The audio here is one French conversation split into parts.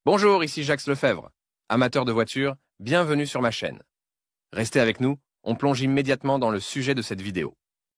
Bonjour, ici Jacques Lefebvre. Amateur de voitures, bienvenue sur ma chaîne. Restez avec nous, on plonge immédiatement dans le sujet de cette vidéo.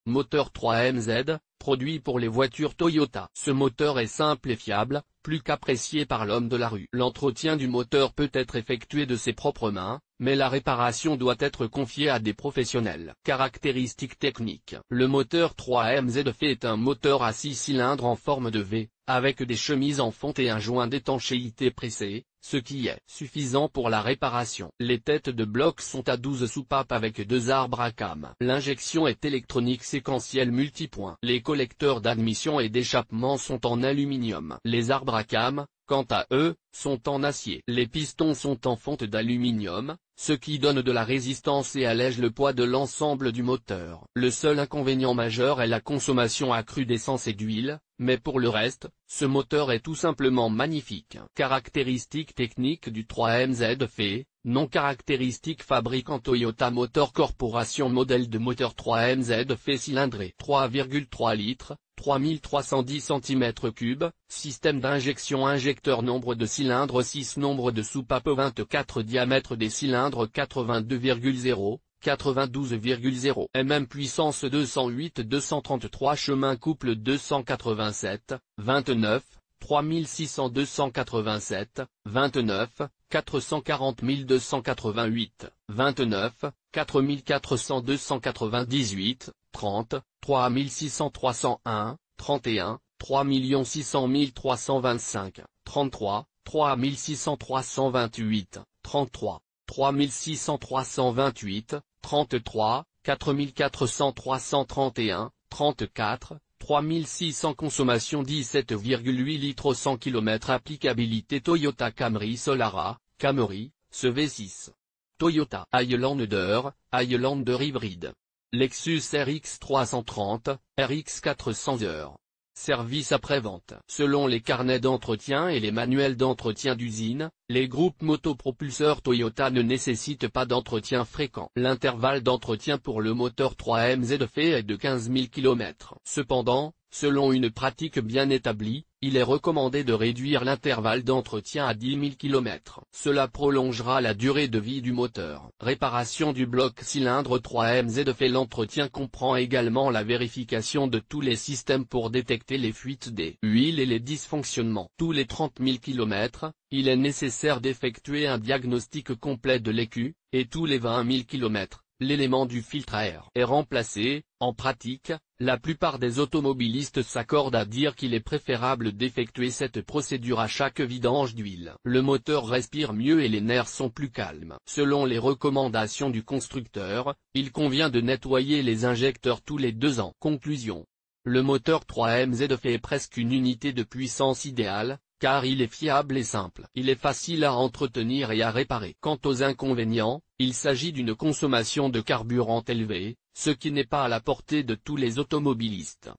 Moteur 3MZ, produit pour les voitures Toyota. Ce moteur est simple et fiable, plus qu'apprécié par l'homme de la rue. L'entretien du moteur peut être effectué de ses propres mains, mais la réparation doit être confiée à des professionnels. Caractéristiques techniques. Le moteur 3MZ est un moteur à 6 cylindres en forme de V, avec des chemises en fonte et un joint d'étanchéité pressé, ce qui est suffisant pour la réparation. Les têtes de bloc sont à 12 soupapes avec 2 arbres à cam. L'injection est électronique séquentielle multipoint. Les collecteurs d'admission et d'échappement sont en aluminium. Les arbres à cam, quant à eux, sont en acier. Les pistons sont en fonte d'aluminium, ce qui donne de la résistance et allège le poids de l'ensemble du moteur. Le seul inconvénient majeur est la consommation accrue d'essence et d'huile, mais pour le reste, ce moteur est tout simplement magnifique. Caractéristiques techniques du 3MZ fait, non caractéristiques fabricant Toyota Motor Corporation. Modèle de moteur 3MZ fait cylindré 3,3 litres, 3310 cm3, système d'injection injecteur. Nombre de cylindres 6. Nombre de soupapes 24. Diamètre des cylindres 82,0, 92,0 mm. Puissance 208 233. Chemin couple 287, 29, 3600 287, 29, 440 288, 29, 4400 298, 30, 3600 301, 31, 3 600 325, 33, 3600 328, 33, 3600 328, 33, 4400 331, 34, 3600. Consommation 17,8 litres au 100 km. Applicabilité Toyota Camry Solara, Camry, ce V6. Toyota Highlander, Highlander hybride. Lexus RX 330, RX 400h. Service après-vente. Selon les carnets d'entretien et les manuels d'entretien d'usine, les groupes motopropulseurs Toyota ne nécessitent pas d'entretien fréquent. L'intervalle d'entretien pour le moteur 3MZ est de 15 000 km. Cependant, selon une pratique bien établie, il est recommandé de réduire l'intervalle d'entretien à 10 000 km. Cela prolongera la durée de vie du moteur. Réparation du bloc cylindre 3MZ fait. L'entretien comprend également la vérification de tous les systèmes pour détecter les fuites des huiles et les dysfonctionnements. Tous les 30 000 km, il est nécessaire d'effectuer un diagnostic complet de l'écu, et tous les 20 000 km. L'élément du filtre à air est remplacé. En pratique, la plupart des automobilistes s'accordent à dire qu'il est préférable d'effectuer cette procédure à chaque vidange d'huile. Le moteur respire mieux et les nerfs sont plus calmes. Selon les recommandations du constructeur, il convient de nettoyer les injecteurs tous les 2 ans. Conclusion. Le moteur 3MZ est presque une unité de puissance idéale, car il est fiable et simple. Il est facile à entretenir et à réparer. Quant aux inconvénients, il s'agit d'une consommation de carburant élevée, ce qui n'est pas à la portée de tous les automobilistes.